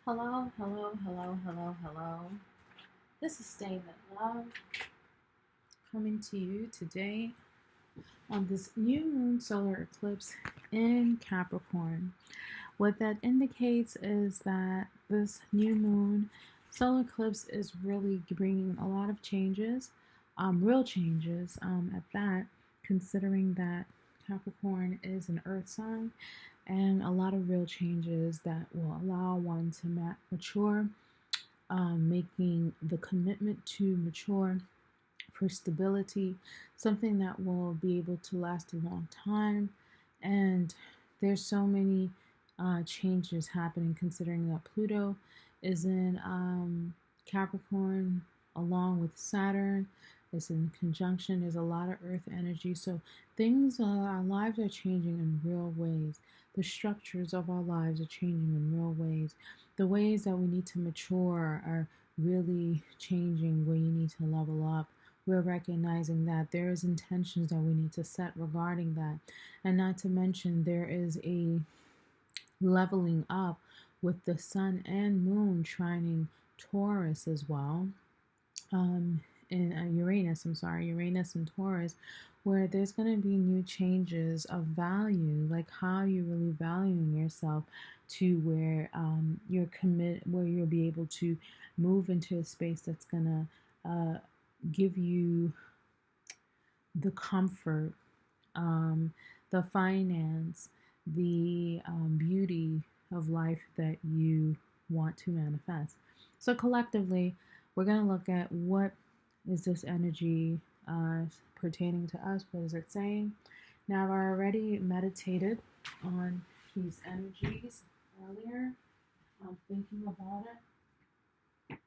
Hello, hello, hello, hello, hello. This is StayLit Love coming to you today on this new moon solar eclipse in Capricorn. What that indicates is that this new moon solar eclipse is really bringing a lot of changes, real changes at that, considering that Capricorn is an earth sign, and a lot of real changes that will allow one to mature, making the commitment to mature for stability, something that will be able to last a long time. And there's so many changes happening, considering that Pluto is in Capricorn along with Saturn. It's in conjunction. There's a lot of earth energy. So things, our lives are changing in real ways. The structures of our lives are changing in real ways. The ways that we need to mature are really changing, where you need to level up. We're recognizing that there is intentions that we need to set regarding that. And not to mention, there is a leveling up with the sun and moon trining Taurus as well. In Uranus and Taurus, where there's going to be new changes of value, like how you're really valuing yourself, to where where you'll be able to move into a space that's going to give you the comfort, the finance, the beauty of life that you want to manifest. So collectively, we're going to look at what is this energy pertaining to us. What is it saying? Now, I've already meditated on these energies earlier. I'm thinking about it.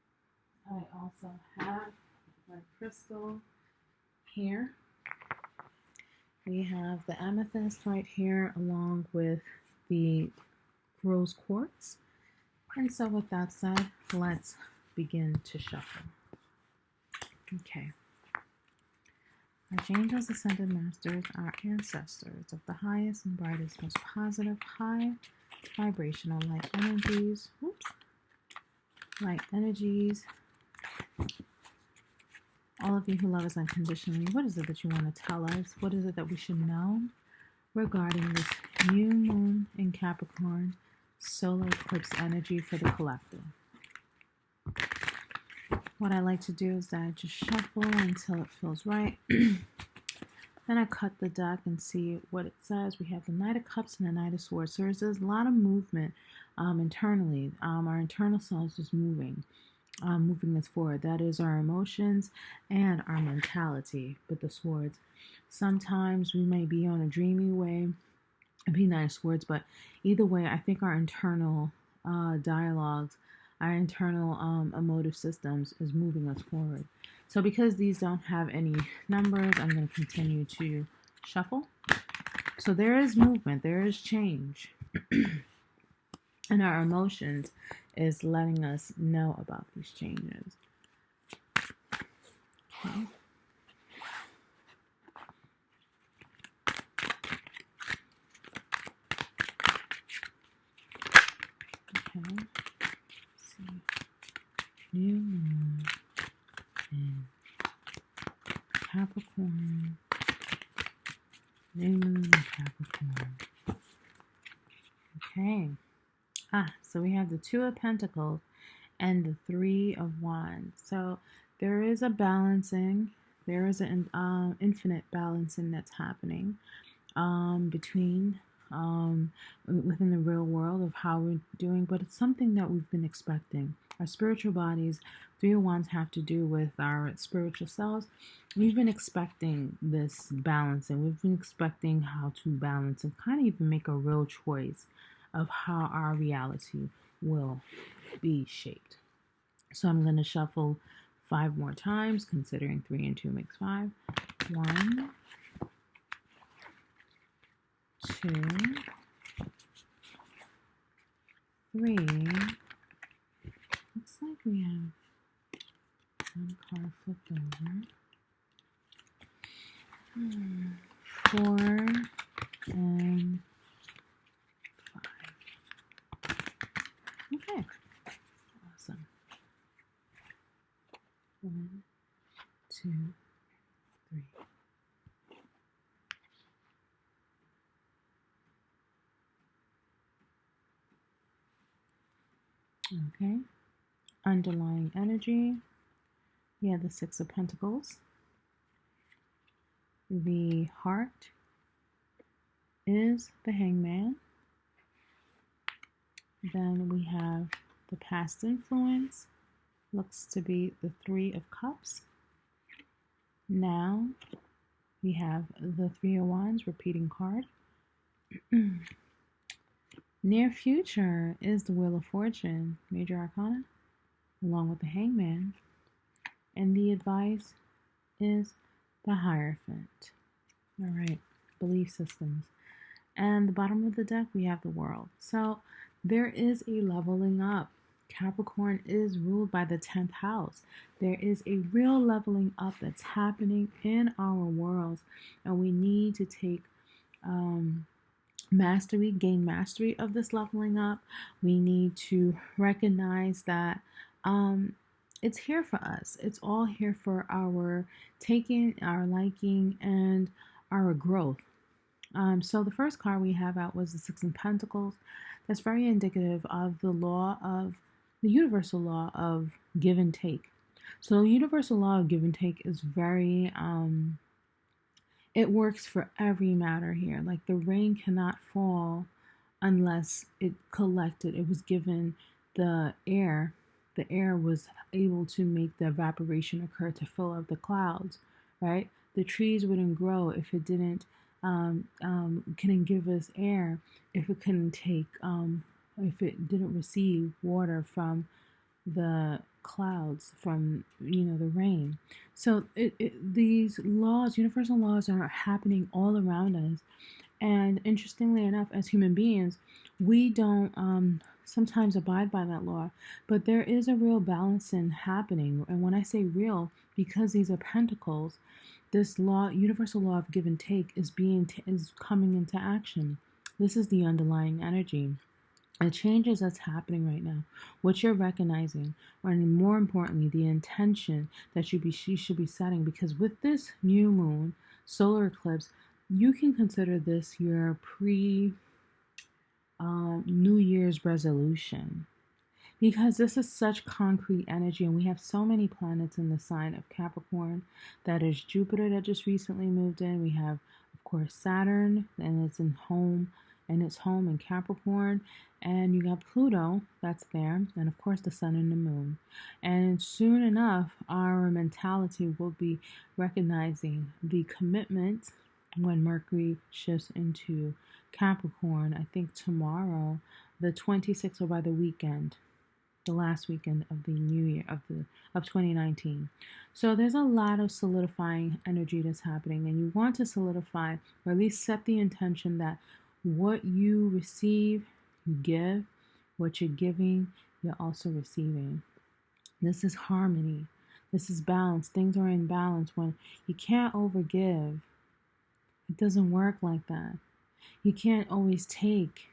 I also have my crystal here. We have the amethyst right here, along with the rose quartz. And so with that said, let's begin to shuffle. Okay. Archangels, ascended masters, our ancestors of the highest and brightest, most positive, high vibrational light energies. Light energies. All of you who love us unconditionally, what is it that you want to tell us? What is it that we should know regarding this new moon in Capricorn solar eclipse energy for the collective? What I like to do is that I just shuffle until it feels right. Then I cut the deck and see what it says. We have the Knight of Cups and the Knight of Swords. So there's a lot of movement internally. Our internal selves is moving us forward. That is our emotions and our mentality with the swords. Sometimes we may be on a dreamy way and be Knight of Swords, but either way, I think our internal dialogues, our internal emotive systems is moving us forward. So because these don't have any numbers, I'm going to continue to shuffle. So there is movement, there is change. And our emotions is letting us know about these changes. Okay. Okay. Let's see. New moon in Capricorn. New moon in Capricorn. Okay. So we have the Two of Pentacles and the Three of Wands. So there is a balancing. There is an infinite balancing that's happening between within the real world of how we're doing, but it's something that we've been expecting. Our spiritual bodies, Three of Wands, have to do with our spiritual selves. We've been expecting this balancing. We've been expecting how to balance and kind of even make a real choice of how our reality will be shaped. So I'm going to shuffle 5 more times, considering 3 and 2 makes 5. 1, 2, 3. Looks like we have one card flipped over. 4 and 5. Okay. 2, 3. Okay. Underlying energy. We have the Six of Pentacles. The heart is the Hangman. Then we have the past influence. Looks to be the Three of Cups. Now we have the Three of Wands, repeating card. Near future is the Wheel of Fortune, Major Arcana, along with the Hangman. And the advice is the Hierophant. All right, belief systems. And the bottom of the deck, we have the World. So there is a leveling up. Capricorn is ruled by the 10th house. There is a real leveling up that's happening in our worlds. And we need to take gain mastery of this leveling up. We need to recognize that it's here for us. It's all here for our taking, our liking, and our growth. So the first card we have out was the Six of Pentacles. That's very indicative of the universal law of give and take. So the universal law of give and take is very, it works for every matter here. Like the rain cannot fall unless it collected. It was given the air. The air was able to make the evaporation occur to fill up the clouds, right? The trees wouldn't grow if it didn't couldn't give us air, if it couldn't take, if it didn't receive water from the clouds, from the rain. So these laws, universal laws, are happening all around us. And interestingly enough, as human beings, we don't sometimes abide by that law, but there is a real balancing happening. And when I say real, because these are pentacles, this law, universal law of give and take, is coming into action. This is the underlying energy. The changes that's happening right now, what you're recognizing, and more importantly, the intention that you should be setting. Because with this new moon, solar eclipse, you can consider this your New Year's resolution. Because this is such concrete energy, and we have so many planets in the sign of Capricorn. That is Jupiter that just recently moved in. We have, of course, Saturn, and it's home in Capricorn. And you got Pluto that's there, and of course the Sun and the Moon. And soon enough, our mentality will be recognizing the commitment when Mercury shifts into Capricorn. I think tomorrow, the 26th, or by the weekend, the last weekend of the new year of 2019. So there's a lot of solidifying energy that's happening, and you want to solidify, or at least set the intention that what you receive, you give. What you're giving, you're also receiving. This is harmony. This is balance. Things are in balance. When you can't overgive, it doesn't work like that. You can't always take.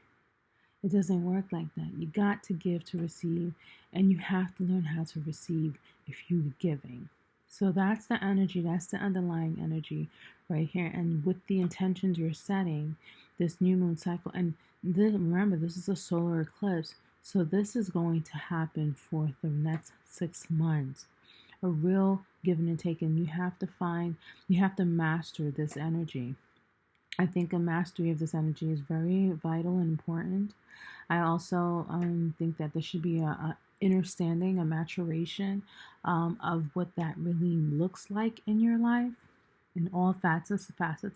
It doesn't work like that. You got to give to receive, and you have to learn how to receive if you're giving. So that's the energy, that's the underlying energy right here. And with the intentions you're setting, this new moon cycle, and remember, this is a solar eclipse, so this is going to happen for the next 6 months. A real giving and taking. You have to master this energy. I think a mastery of this energy is very vital and important. I also think that there should be a understanding, a maturation of what that really looks like in your life, in all facets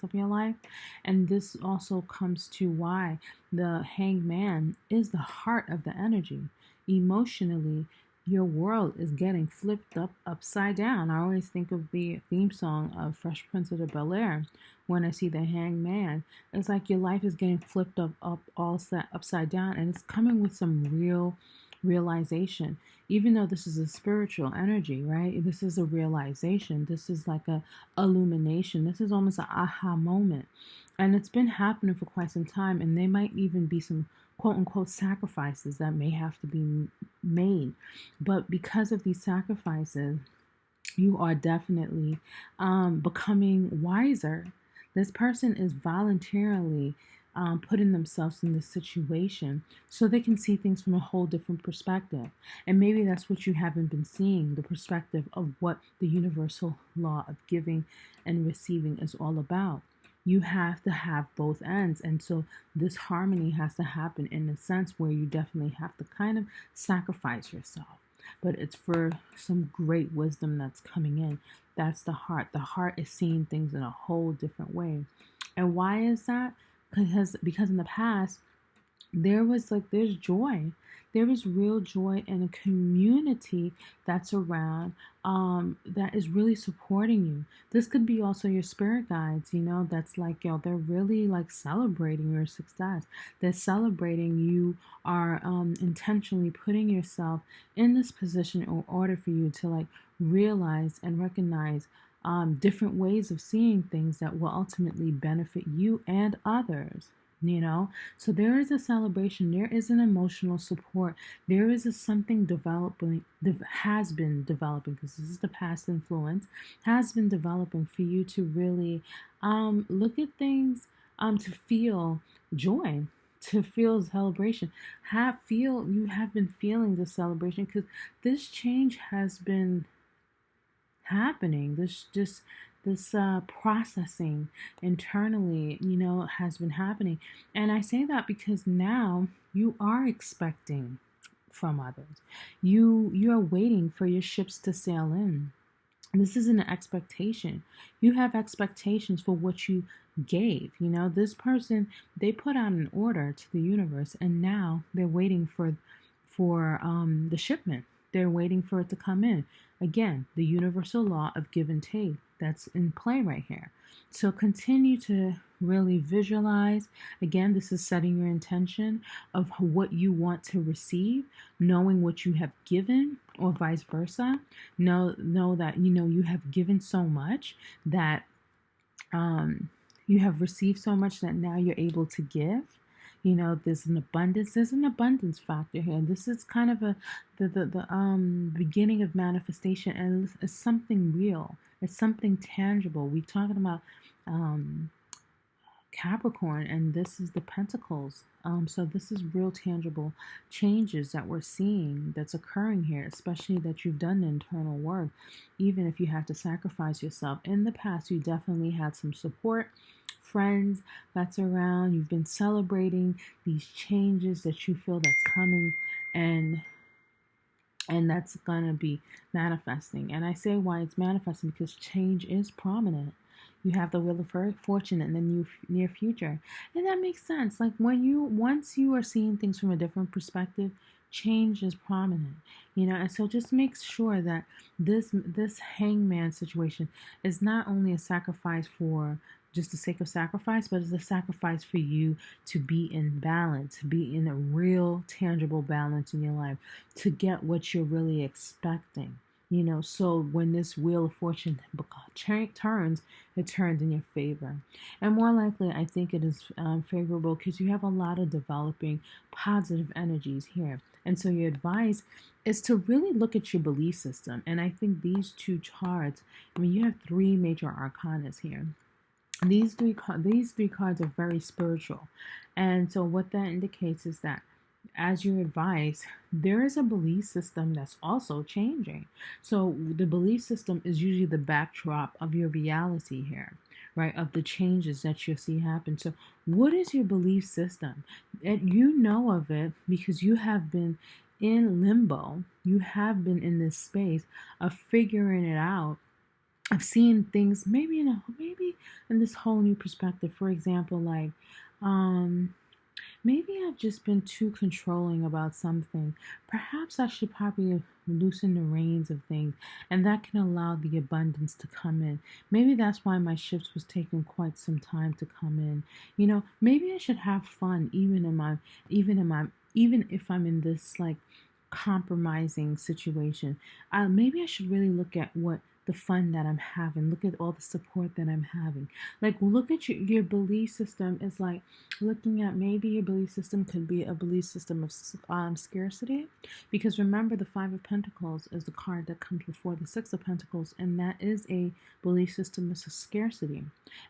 of your life. And this also comes to why the Hangman is the heart of the energy. Emotionally, your world is getting flipped upside down. I always think of the theme song of Fresh Prince of Bel-Air. When I see the Hangman, it's like your life is getting flipped all set upside down, and it's coming with some real realization. Even though this is a spiritual energy, right? This is a realization. This is like a illumination. This is almost an aha moment. And it's been happening for quite some time, and there might even be some quote-unquote sacrifices that may have to be made. But because of these sacrifices, you are definitely becoming wiser. This person is voluntarily putting themselves in this situation so they can see things from a whole different perspective. And maybe that's what you haven't been seeing, the perspective of what the universal law of giving and receiving is all about. You have to have both ends. And so this harmony has to happen in a sense where you definitely have to kind of sacrifice yourself. But it's for some great wisdom that's coming in. That's the heart. The heart is seeing things in a whole different way. And why is that? Because in the past, there's joy. There is real joy in a community that's around, that is really supporting you. This could be also your spirit guides, that's like, they're really like celebrating your success. They're celebrating you are intentionally putting yourself in this position in order for you to like realize and recognize different ways of seeing things that will ultimately benefit you and others. So there is a celebration, there is an emotional support, there is something developing, has been developing, because this is the past influence, has been developing for you to really look at things, to feel joy, to feel celebration, you have been feeling the celebration, because this change has been happening. This processing internally, has been happening. And I say that because now you are expecting from others. You are waiting for your ships to sail in. This isn't an expectation. You have expectations for what you gave. This person, they put out an order to the universe, and now they're waiting for the shipment. They're waiting for it to come in. Again, the universal law of give and take, that's in play right here. So continue to really visualize. Again, this is setting your intention of what you want to receive, knowing what you have given, or vice versa. Know that you have given so much that you have received so much that now you're able to give. There's an abundance factor here. This is kind of the beginning of manifestation, and it's something real. It's something tangible. We're talking about Capricorn, and this is the Pentacles. So this is real tangible changes that we're seeing that's occurring here, especially that you've done the internal work. Even if you have to sacrifice yourself. In the past, you definitely had some support, friends that's around. You've been celebrating these changes that you feel that's coming, and that's gonna be manifesting. And I say why it's manifesting, because change is prominent. You have the Wheel of Fortune in the near future, and that makes sense. Like once you are seeing things from a different perspective, change is prominent. And so just make sure that this hangman situation is not only a sacrifice for just the sake of sacrifice, but it's a sacrifice for you to be in balance, to be in a real tangible balance in your life, to get what you're really expecting. So when this Wheel of Fortune turns, it turns in your favor. And more likely, I think it is favorable, because you have a lot of developing positive energies here. And so your advice is to really look at your belief system. And I think these two cards, you have three major arcanas here. These three cards are very spiritual. And so what that indicates is that, as your advice, there is a belief system that's also changing. So the belief system is usually the backdrop of your reality here, right? Of the changes that you'll see happen. So what is your belief system? And you know of it because you have been in limbo. You have been in this space of figuring it out, of seeing things maybe in this whole new perspective. For example, like maybe I've just been too controlling about something. Perhaps I should probably loosen the reins of things, and that can allow the abundance to come in. Maybe that's why my shifts was taking quite some time to come in. Maybe I should have fun even if I'm in this like compromising situation. Maybe I should really look at what the fun that I'm having. Look at all the support that I'm having. Like, look at your belief system is like looking at maybe your belief system could be a belief system of scarcity. Because remember, the Five of Pentacles is the card that comes before the Six of Pentacles, and that is a belief system of scarcity.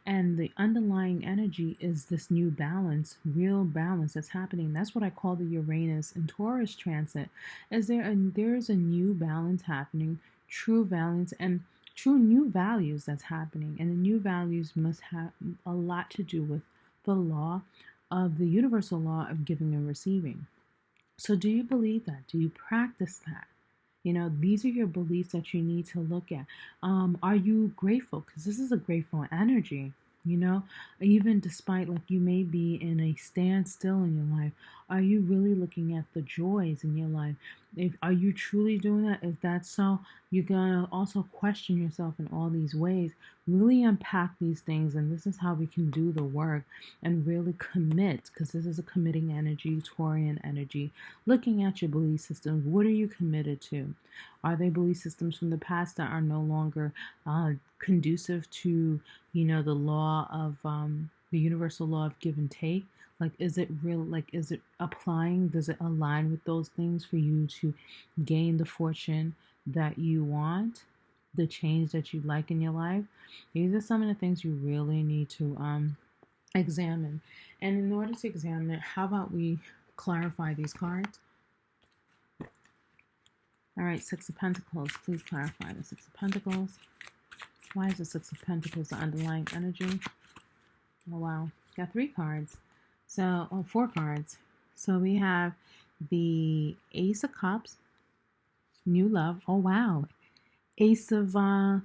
And the underlying energy is this new balance, real balance that's happening. That's what I call the Uranus and Taurus transit. There's a new balance happening, true balance and true new values that's happening. And the new values must have a lot to do with the law of the universal law of giving and receiving. So do you believe that? Do you practice that? You know, these are your beliefs that you need to look at. Are you grateful? Because this is a grateful energy. You know, even despite like you may be in a standstill in your life, are you really looking at the joys in your life? Are you truly doing that? If that's so, you're gonna also question yourself in all these ways. Really unpack these things, and this is how we can do the work and really commit, because this is a committing energy, Taurian energy. Looking at your belief systems, what are you committed to? Are they belief systems from the past that are no longer conducive to, you know, the law of the universal law of give and take? Like, is it real? Like, is it applying? Does it align with those things for you to gain the fortune that you want, the change that you like in your life? These are some of the things you really need to examine. And in order to examine it, how about we clarify these cards? All right, Six of Pentacles. Please clarify the Six of Pentacles. Why is the Six of Pentacles the underlying energy? Oh, wow. Got 3 cards. So, 4 cards. So we have the Ace of Cups, new love. Oh, wow. Ace of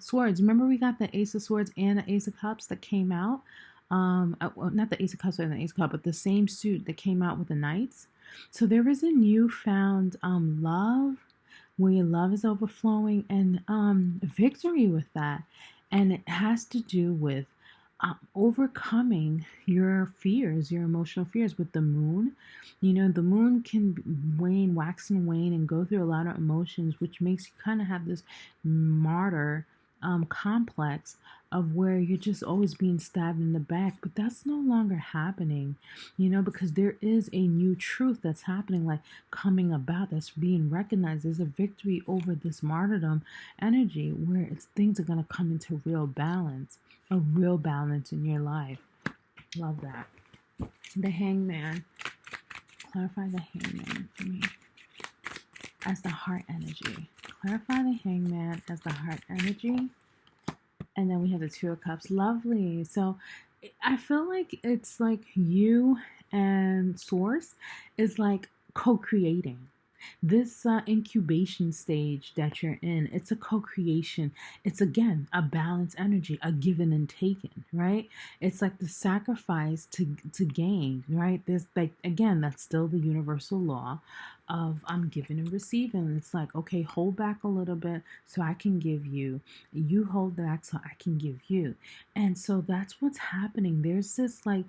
Swords. Remember we got the Ace of Swords and the Ace of Cups that came out? Not the Ace of Cups and the Ace of Cups, but the same suit that came out with the Knights. So there is a newfound love, where your love is overflowing, and victory with that. And it has to do with overcoming your fears, your emotional fears with the moon. You know, the moon can wane, wax and wane, and go through a lot of emotions, which makes you kind of have this martyr complex of where you're just always being stabbed in the back. But that's no longer happening, you know, because there is a new truth that's happening, like coming about, that's being recognized. There's a victory over this martyrdom energy where things are going to come into real balance, a real balance in your life. Love that. The Hangman. Clarify the Hangman for me as the heart energy. Clarify the Hangman as the heart energy. And then we have the Two of Cups. Lovely. So I feel like it's like you and Source is like co-creating. This incubation stage that you're in, it's a co-creation. It's, again, a balanced energy, a given and taken, right? It's like the sacrifice to gain, right? There's like, again, that's still the universal law of giving and receiving. It's like, okay, hold back a little bit so I can give you. You hold back so I can give you. And so that's what's happening. There's this like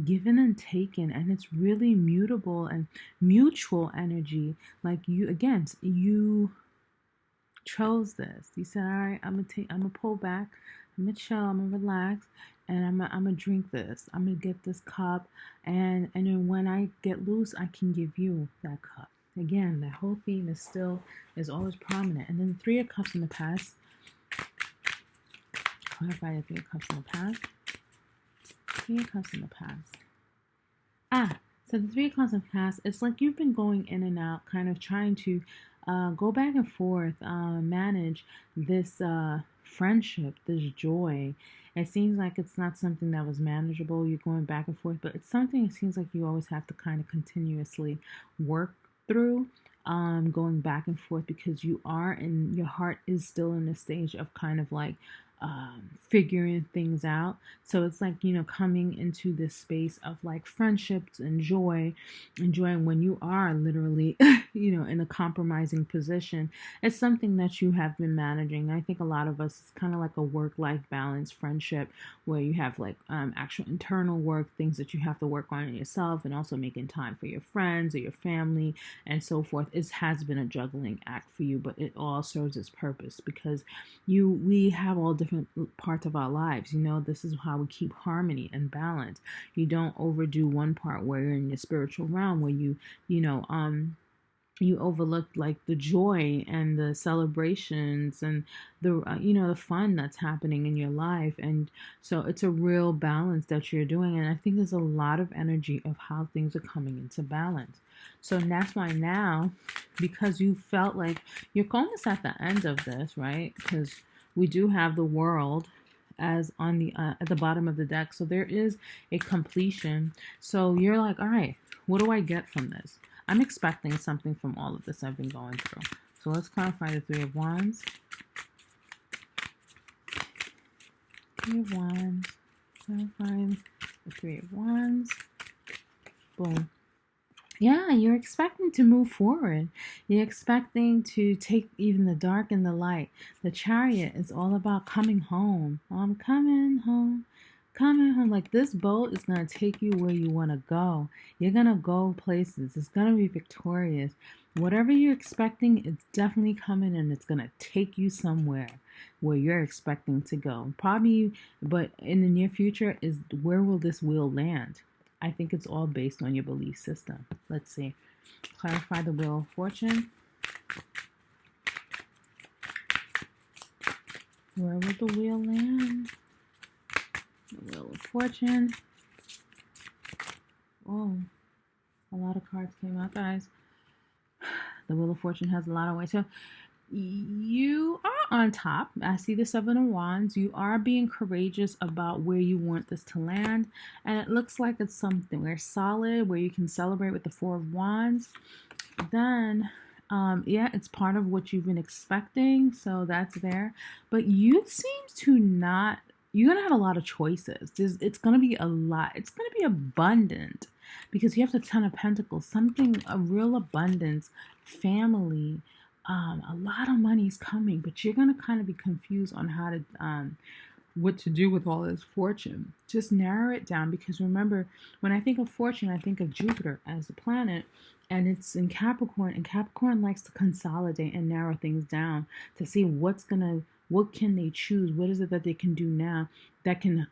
given and taken, and it's really mutable and mutual energy. Like you chose this. You said, all right, I'm gonna pull back, I'm gonna chill, I'm gonna relax, and I'm gonna drink this. I'm gonna get this cup, and then when I get loose, I can give you that cup. Again, that whole theme is always prominent. And then the Three of Cups in the past. Clarify the Three of Cups in the past. Three of Cups in the past. So the Three of Cups in the past, it's like you've been going in and out, kind of trying to go back and forth, manage this friendship, this joy. It seems like it's not something that was manageable. You're going back and forth, but it's something it seems like you always have to kind of continuously work through, going back and forth, because you are, and your heart is still in a stage of kind of like figuring things out. So it's like, you know, coming into this space of like friendships and joy, enjoying when you are literally, you know, in a compromising position. It's something that you have been managing. I think a lot of us, it's kind of like a work-life balance friendship where you have like actual internal work, things that you have to work on in yourself, and also making time for your friends or your family and so forth. It has been a juggling act for you, but it all serves its purpose because we have all different parts of our lives. You know, this is how we keep harmony and balance. You don't overdo one part where you're in your spiritual realm, where you overlook like the joy and the celebrations and the the fun that's happening in your life. And so it's a real balance that you're doing, and I think there's a lot of energy of how things are coming into balance. So that's why now, because you felt like you're almost at the end of this, right? Because we do have the world as on the at the bottom of the deck, so there is a completion. So you're like, all right, what do I get from this? I'm expecting something from all of this I've been going through. So let's clarify the Three of Wands. Three of Wands. Clarifying the Three of Wands. Boom. Yeah, you're expecting to move forward. You're expecting to take even the dark and the light. The Chariot is all about coming home. I'm coming home. Coming home. Like, this boat is going to take you where you want to go. You're going to go places. It's going to be victorious. Whatever you're expecting, it's definitely coming, and it's going to take you somewhere where you're expecting to go. Probably, but in the near future, is where will this wheel land? I think it's all based on your belief system. Let's see. Clarify the Wheel of Fortune. Where will the wheel land? The Wheel of Fortune. Oh, a lot of cards came out, guys. The Wheel of Fortune has a lot of weight. So you are on top. I see the Seven of Wands. You are being courageous about where you want this to land. And it looks like it's something where solid, where you can celebrate with the Four of Wands. Then, yeah, it's part of what you've been expecting. So that's there. But you seem to not, you're going to have a lot of choices. It's going to be a lot. It's going to be abundant because you have the Ten of Pentacles, something, a real abundance, family. A lot of money's coming, but you're going to kind of be confused on how to, what to do with all this fortune. Just narrow it down, because remember, when I think of fortune, I think of Jupiter as the planet, and it's in Capricorn, and Capricorn likes to consolidate and narrow things down to see what can they choose? What is it that they can do now that can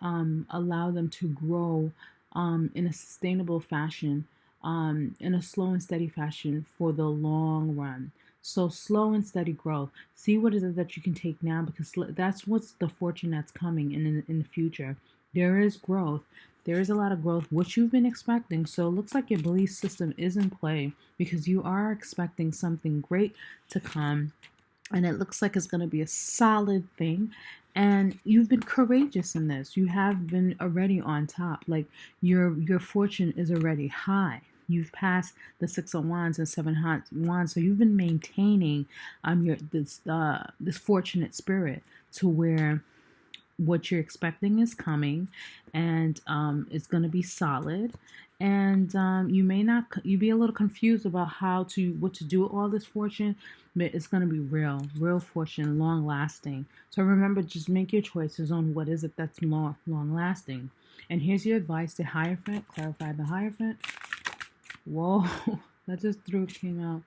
allow them to grow in a sustainable fashion, in a slow and steady fashion for the long run. So slow and steady growth. See what is it that you can take now, because that's what's the fortune that's coming in the future. There is growth. There is a lot of growth, what you've been expecting. So it looks like your belief system is in play, because you are expecting something great to come. And it looks like it's going to be a solid thing. And you've been courageous in this. You have been already on top. Like your fortune is already high. You've passed the Six of Wands and Seven of Wands, so you've been maintaining this fortunate spirit to where what you're expecting is coming, and it's going to be solid. And you be a little confused about what to do with all this fortune, but it's going to be real fortune, long lasting. So remember, just make your choices on what is it that's long lasting. And here's your advice to Hierophant. Clarify the Hierophant. Whoa, that just came out.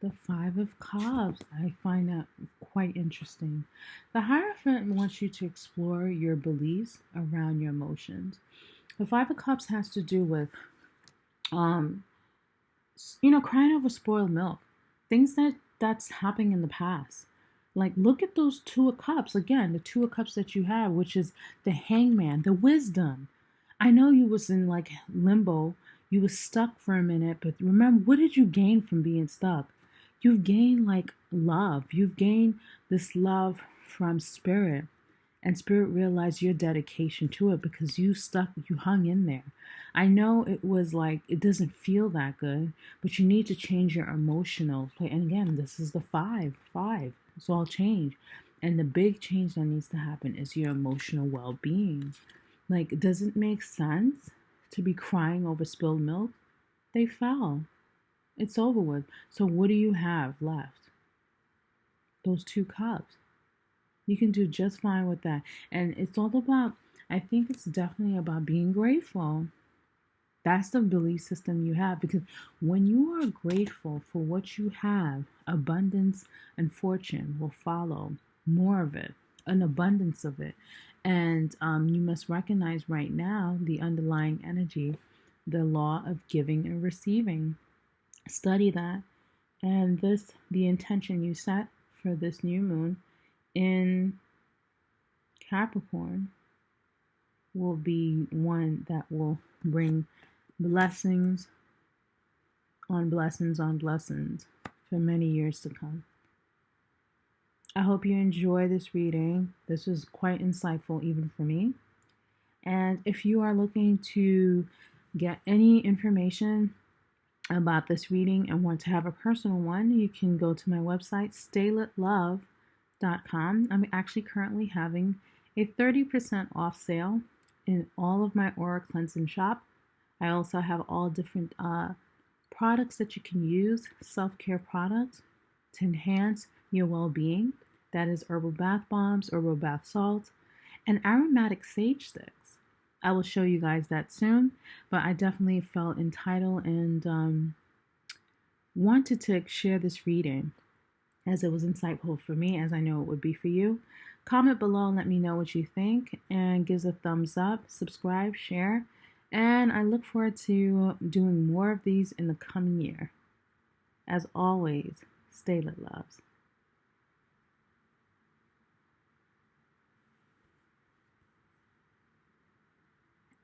The Five of Cups. I find that quite interesting. The Hierophant wants you to explore your beliefs around your emotions. The Five of Cups has to do with, crying over spoiled milk. Things that's happening in the past. Like, look at those Two of Cups. Again, the Two of Cups that you have, which is the Hangman, the wisdom. I know you was in, like, limbo. You was stuck for a minute, but remember, what did you gain from being stuck? You've gained, like, love. You've gained this love from Spirit. And Spirit realized your dedication to it, because you hung in there. I know it was like, it doesn't feel that good, but you need to change your emotional play. And again, this is the five. It's all change. And the big change that needs to happen is your emotional well-being. Like, does it make sense to be crying over spilled milk? They fell. It's over with. So what do you have left? Those 2 cups. You can do just fine with that. And it's all about, I think it's definitely about being grateful. That's the belief system you have, because when you are grateful for what you have, abundance and fortune will follow. More of it, an abundance of it. And you must recognize right now the underlying energy, the law of giving and receiving. Study that. And the intention you set for this new moon in Capricorn will be one that will bring blessings on blessings on blessings for many years to come. I hope you enjoy this reading. This was quite insightful even for me. And if you are looking to get any information about this reading and want to have a personal one, you can go to my website, StayLitLove.com. I'm actually currently having a 30% off sale in all of my aura cleansing shop. I also have all different products that you can use, self-care products to enhance your well-being. That is herbal bath bombs, herbal bath salts, and aromatic sage sticks. I will show you guys that soon, but I definitely felt entitled and wanted to share this reading as it was insightful for me, as I know it would be for you. Comment below and let me know what you think, and give us a thumbs up, subscribe, share, and I look forward to doing more of these in the coming year. As always, stay lit, loves.